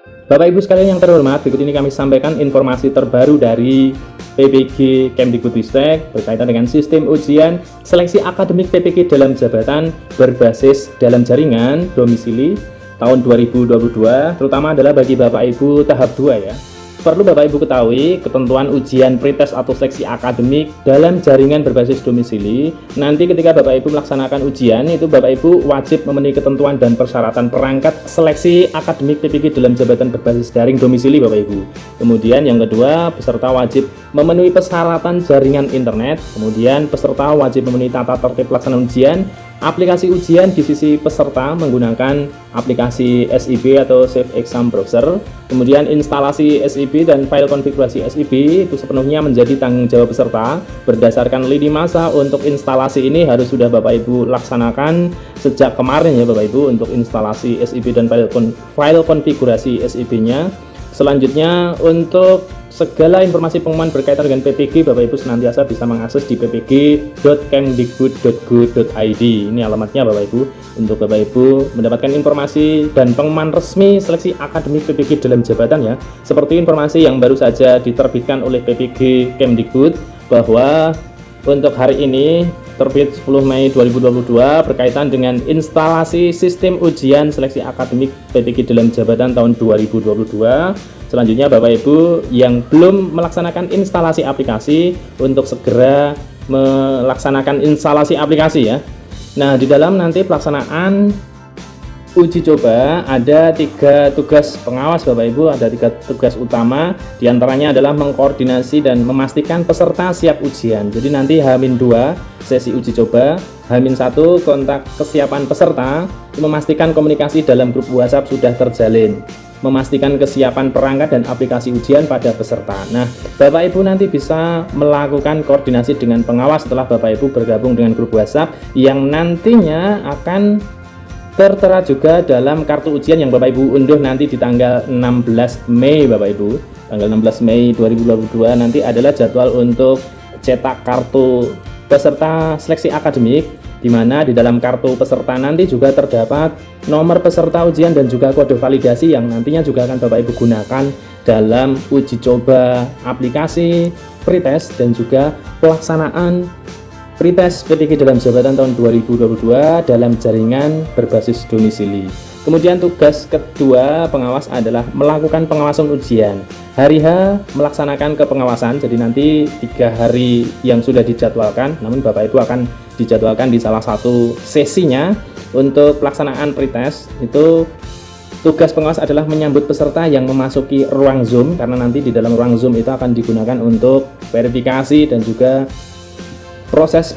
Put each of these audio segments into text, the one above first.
Bapak Ibu sekalian yang terhormat, berikut ini kami sampaikan informasi terbaru dari PPG Kemdikbudristek berkaitan dengan sistem ujian seleksi akademik PPG dalam jabatan berbasis dalam jaringan domisili tahun 2022, terutama adalah bagi Bapak Ibu tahap 2 ya. Perlu Bapak Ibu ketahui ketentuan ujian pretest atau seleksi akademik dalam jaringan berbasis domisili. Nanti ketika Bapak Ibu melaksanakan ujian, itu Bapak Ibu wajib memenuhi ketentuan dan persyaratan perangkat seleksi akademik PPG dalam jabatan berbasis daring domisili Bapak Ibu. Kemudian yang kedua, peserta wajib memenuhi persyaratan jaringan internet. Kemudian peserta wajib memenuhi tata tertib pelaksanaan ujian. Aplikasi ujian di sisi peserta menggunakan aplikasi SIB atau Safe Exam Browser. Kemudian instalasi SIB dan file konfigurasi SIB itu sepenuhnya menjadi tanggung jawab peserta. Berdasarkan lini masa untuk instalasi ini harus sudah Bapak Ibu laksanakan sejak kemarin ya Bapak Ibu untuk instalasi SIB dan file konfigurasi SIB-nya. Selanjutnya untuk segala informasi pengumuman berkaitan dengan PPG, Bapak Ibu senantiasa bisa mengakses di ppg.kemdikbud.go.id. Ini alamatnya Bapak Ibu, untuk Bapak Ibu mendapatkan informasi dan pengumuman resmi seleksi akademik PPG dalam jabatan ya. Seperti informasi yang baru saja diterbitkan oleh PPG Kemdikbud bahwa untuk hari ini terbit 10 Mei 2022 berkaitan dengan instalasi sistem ujian seleksi akademik PPG dalam jabatan tahun 2022. Selanjutnya Bapak Ibu yang belum melaksanakan instalasi aplikasi untuk segera melaksanakan instalasi aplikasi ya. Nah, di dalam nanti pelaksanaan uji coba ada 3 tugas pengawas Bapak Ibu, ada 3 tugas utama, diantaranya adalah mengkoordinasi dan memastikan peserta siap ujian. Jadi nanti H-2 sesi uji coba, H-1 kontak kesiapan peserta, memastikan komunikasi dalam grup WhatsApp sudah terjalin, memastikan kesiapan perangkat dan aplikasi ujian pada peserta. Nah, Bapak Ibu nanti bisa melakukan koordinasi dengan pengawas setelah Bapak Ibu bergabung dengan grup WhatsApp yang nantinya akan tertera juga dalam kartu ujian yang Bapak Ibu unduh nanti di tanggal 16 Mei Bapak Ibu. Tanggal 16 Mei 2022 nanti adalah jadwal untuk cetak kartu peserta seleksi akademik, di mana di dalam kartu peserta nanti juga terdapat nomor peserta ujian dan juga kode validasi yang nantinya juga akan Bapak Ibu gunakan dalam uji coba aplikasi pretest dan juga pelaksanaan pretest PPG dalam jabatan tahun 2022 dalam jaringan berbasis domisili. Kemudian tugas kedua pengawas adalah melakukan pengawasan ujian. Hari H melaksanakan kepengawasan, jadi nanti 3 hari yang sudah dijadwalkan, namun Bapak Ibu akan dijadwalkan di salah satu sesinya untuk pelaksanaan pretest. Itu tugas pengawas adalah menyambut peserta yang memasuki ruang Zoom, karena nanti di dalam ruang Zoom itu akan digunakan untuk verifikasi dan juga proses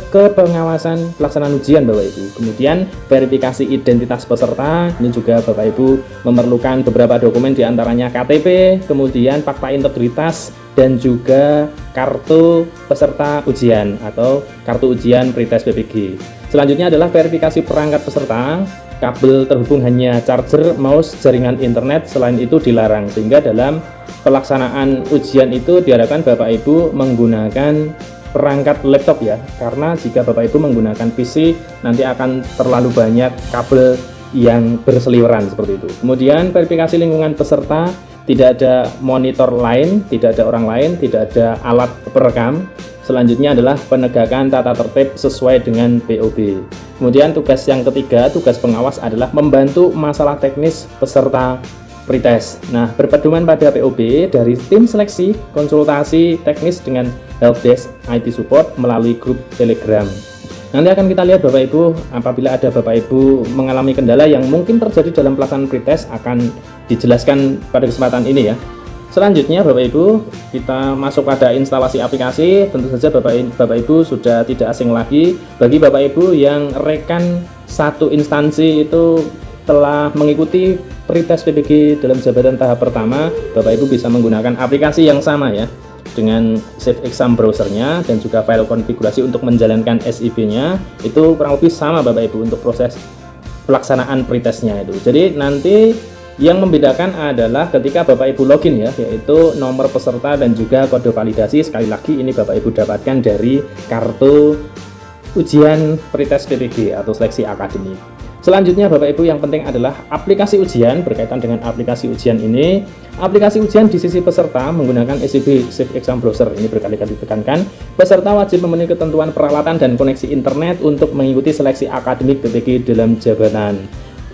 kepengawasan pelaksanaan ujian Bapak Ibu. Kemudian verifikasi identitas peserta, ini juga Bapak Ibu memerlukan beberapa dokumen diantaranya KTP, kemudian fakta integritas dan juga kartu peserta ujian atau kartu ujian pretest PPG. Selanjutnya adalah verifikasi perangkat peserta, kabel terhubung hanya charger, mouse, jaringan internet, selain itu dilarang, sehingga dalam pelaksanaan ujian itu diharapkan Bapak Ibu menggunakan perangkat laptop ya, karena jika Bapak Ibu menggunakan PC nanti akan terlalu banyak kabel yang berseliweran seperti itu. Kemudian verifikasi lingkungan peserta, tidak ada monitor lain, tidak ada orang lain, tidak ada alat perekam. Selanjutnya adalah penegakan tata tertib sesuai dengan POB. Kemudian tugas yang ketiga, tugas pengawas adalah membantu masalah teknis peserta pretest. Nah, berpedoman pada POB dari tim seleksi, konsultasi teknis dengan helpdesk IT support melalui grup Telegram. Nanti akan kita lihat Bapak Ibu, apabila ada Bapak Ibu mengalami kendala yang mungkin terjadi dalam pelaksanaan pretest akan dijelaskan pada kesempatan ini ya. Selanjutnya Bapak Ibu, kita masuk pada instalasi aplikasi. Tentu saja Bapak Ibu sudah tidak asing lagi bagi Bapak Ibu yang rekan satu instansi itu telah mengikuti pretest PPG dalam jabatan tahap pertama. Bapak Ibu bisa menggunakan aplikasi yang sama ya, dengan Safe Exam Browsernya dan juga file konfigurasi untuk menjalankan SIB-nya itu kurang lebih sama Bapak Ibu untuk proses pelaksanaan pretestnya itu. Jadi nanti yang membedakan adalah ketika Bapak Ibu login ya, yaitu nomor peserta dan juga kode validasi. Sekali lagi ini Bapak Ibu dapatkan dari kartu ujian pretest PPG atau seleksi akademik. Selanjutnya Bapak Ibu yang penting adalah aplikasi ujian. Berkaitan dengan aplikasi ujian ini, aplikasi ujian di sisi peserta menggunakan SEB Safe Exam Browser. Ini berkali-kali ditekankan, peserta wajib memenuhi ketentuan peralatan dan koneksi internet untuk mengikuti seleksi akademik PPG dalam jabatan.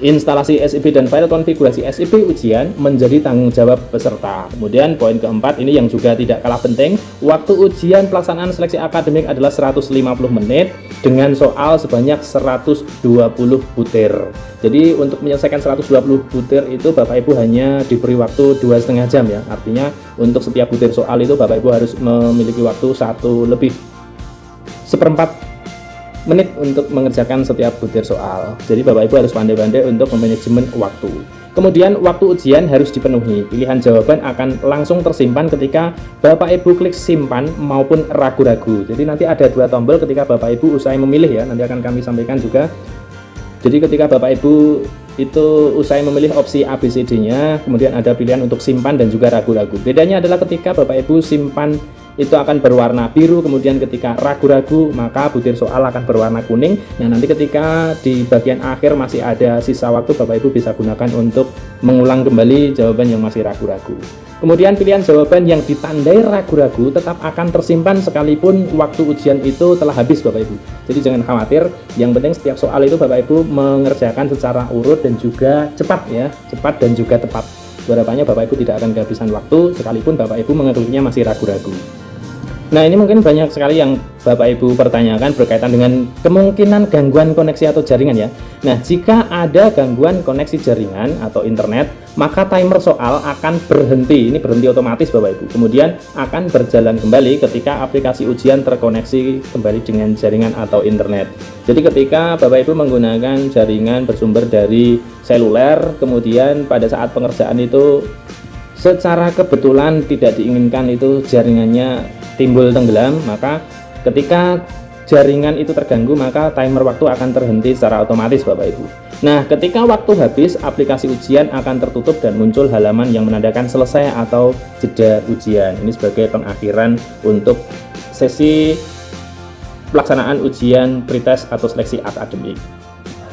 Instalasi SEB dan file konfigurasi SEB ujian menjadi tanggung jawab peserta. Kemudian poin keempat ini yang juga tidak kalah penting, waktu ujian pelaksanaan seleksi akademik adalah 150 menit dengan soal sebanyak 120 butir. Jadi untuk menyelesaikan 120 butir itu Bapak Ibu hanya diberi waktu 2,5 jam ya. Artinya untuk setiap butir soal itu Bapak Ibu harus memiliki waktu 1/4 menit untuk mengerjakan setiap butir soal. Jadi Bapak Ibu harus pandai-pandai untuk memanajemen waktu. Kemudian waktu ujian harus dipenuhi. Pilihan jawaban akan langsung tersimpan ketika Bapak Ibu klik simpan maupun ragu-ragu. Jadi nanti ada 2 tombol ketika Bapak Ibu usai memilih ya. Nanti akan kami sampaikan juga. Jadi ketika Bapak Ibu itu usai memilih opsi ABCD-nya, kemudian ada pilihan untuk simpan dan juga ragu-ragu. Bedanya adalah ketika Bapak Ibu simpan itu akan berwarna biru, kemudian ketika ragu-ragu maka butir soal akan berwarna kuning. Nah nanti ketika di bagian akhir masih ada sisa waktu, Bapak Ibu bisa gunakan untuk mengulang kembali jawaban yang masih ragu-ragu. Kemudian pilihan jawaban yang ditandai ragu-ragu tetap akan tersimpan sekalipun waktu ujian itu telah habis Bapak Ibu. Jadi jangan khawatir, yang penting setiap soal itu Bapak Ibu mengerjakan secara urut dan juga cepat ya, cepat dan juga tepat. Harapannya Bapak Ibu tidak akan kehabisan waktu sekalipun Bapak Ibu mengetahuinya masih ragu-ragu. Nah ini mungkin banyak sekali yang Bapak Ibu pertanyakan berkaitan dengan kemungkinan gangguan koneksi atau jaringan ya. Nah jika ada gangguan koneksi jaringan atau internet, maka timer soal akan berhenti. Ini berhenti otomatis Bapak Ibu. Kemudian akan berjalan kembali ketika aplikasi ujian terkoneksi kembali dengan jaringan atau internet. Jadi ketika Bapak Ibu menggunakan jaringan bersumber dari seluler, kemudian pada saat pengerjaan itu secara kebetulan tidak diinginkan itu jaringannya timbul tenggelam, maka ketika jaringan itu terganggu maka timer waktu akan terhenti secara otomatis Bapak Ibu. Nah ketika waktu habis, aplikasi ujian akan tertutup dan muncul halaman yang menandakan selesai atau jeda ujian. Ini sebagai pengakhiran untuk sesi pelaksanaan ujian pretest atau seleksi akademik.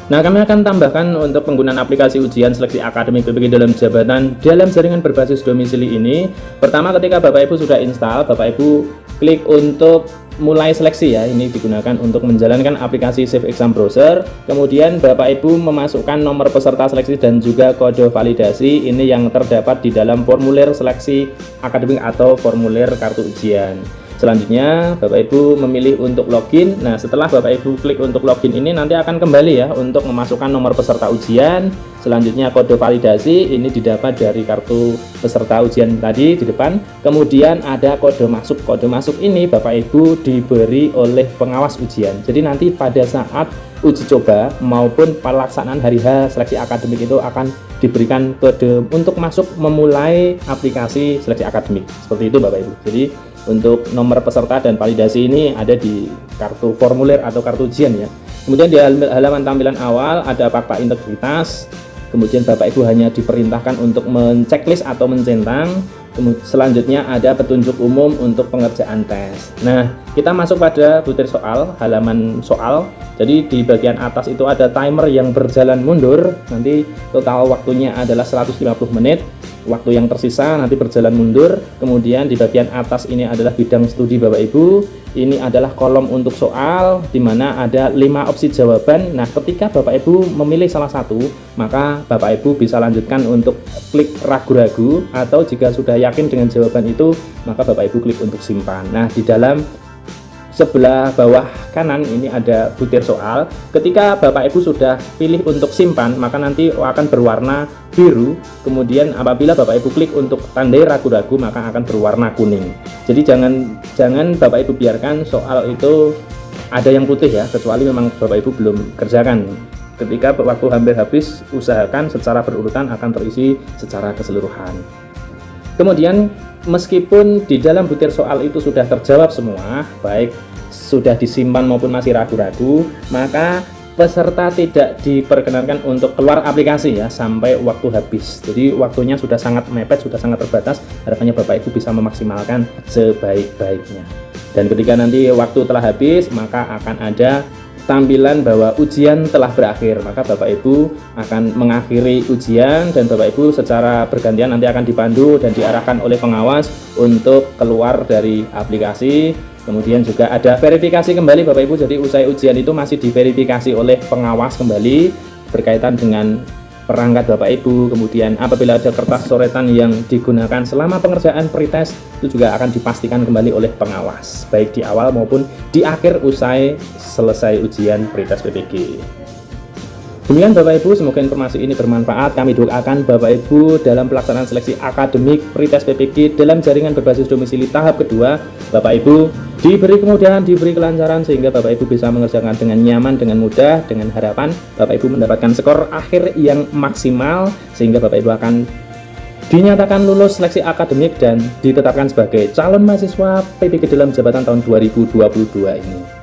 Nah, kami akan tambahkan untuk penggunaan aplikasi ujian seleksi akademik PPG dalam jabatan dalam jaringan berbasis domisili ini. Pertama, ketika Bapak Ibu sudah install, Bapak Ibu klik untuk mulai seleksi ya. Ini digunakan untuk menjalankan aplikasi Safe Exam Browser. Kemudian Bapak Ibu memasukkan nomor peserta seleksi dan juga kode validasi. Ini yang terdapat di dalam formulir seleksi akademik atau formulir kartu ujian. Selanjutnya Bapak Ibu memilih untuk login. Nah setelah Bapak Ibu klik untuk login ini nanti akan kembali ya untuk memasukkan nomor peserta ujian. Selanjutnya kode validasi ini didapat dari kartu peserta ujian tadi di depan. Kemudian ada kode masuk. Kode masuk ini Bapak Ibu diberi oleh pengawas ujian. Jadi nanti pada saat uji coba maupun pelaksanaan hari H seleksi akademik itu akan diberikan kode untuk masuk memulai aplikasi seleksi akademik. Seperti itu Bapak Ibu. Jadi untuk nomor peserta dan validasi ini ada di kartu formulir atau kartu ujian ya. Kemudian di halaman tampilan awal ada fakta integritas. Kemudian Bapak Ibu hanya diperintahkan untuk menceklis atau mencentang. Selanjutnya ada petunjuk umum untuk pengerjaan tes. Nah, kita masuk pada butir soal, halaman soal. Jadi di bagian atas itu ada timer yang berjalan mundur. Nanti total waktunya adalah 150 menit. Waktu yang tersisa nanti berjalan mundur. Kemudian di bagian atas ini adalah bidang studi Bapak Ibu. Ini adalah kolom untuk soal di mana ada 5 opsi jawaban. Nah, ketika Bapak Ibu memilih salah satu, maka Bapak Ibu bisa lanjutkan untuk klik ragu-ragu, atau jika sudah yakin dengan jawaban itu, maka Bapak Ibu klik untuk simpan. Nah, di dalam sebelah bawah kanan ini ada butir soal. Ketika Bapak Ibu sudah pilih untuk simpan, maka nanti akan berwarna biru. Kemudian apabila Bapak Ibu klik untuk tandai ragu-ragu, maka akan berwarna kuning. Jadi jangan Bapak Ibu biarkan soal itu ada yang putih ya, kecuali memang Bapak Ibu belum kerjakan. Ketika waktu hampir habis, usahakan secara berurutan akan terisi secara keseluruhan. Kemudian meskipun di dalam butir soal itu sudah terjawab semua, baik sudah disimpan maupun masih ragu-ragu, maka peserta tidak diperkenankan untuk keluar aplikasi ya sampai waktu habis. Jadi waktunya sudah sangat mepet, sudah sangat terbatas. Harapannya Bapak Ibu bisa memaksimalkan sebaik-baiknya. Dan ketika nanti waktu telah habis, maka akan ada tampilan bahwa ujian telah berakhir, maka Bapak Ibu akan mengakhiri ujian dan Bapak Ibu secara bergantian nanti akan dipandu dan diarahkan oleh pengawas untuk keluar dari aplikasi. Kemudian juga ada verifikasi kembali Bapak Ibu, jadi usai ujian itu masih diverifikasi oleh pengawas kembali berkaitan dengan perangkat Bapak Ibu. Kemudian apabila ada kertas coretan yang digunakan selama pengerjaan pretest itu juga akan dipastikan kembali oleh pengawas, baik di awal maupun di akhir usai selesai ujian pretest PPG. Demikian Bapak Ibu, semoga informasi ini bermanfaat. Kami doakan Bapak Ibu dalam pelaksanaan seleksi akademik pretest PPG dalam jaringan berbasis domisili tahap kedua, Bapak Ibu diberi kemudahan, diberi kelancaran sehingga Bapak Ibu bisa mengerjakan dengan nyaman, dengan mudah, dengan harapan Bapak Ibu mendapatkan skor akhir yang maksimal sehingga Bapak Ibu akan dinyatakan lulus seleksi akademik dan ditetapkan sebagai calon mahasiswa PPG dalam jabatan tahun 2022 ini.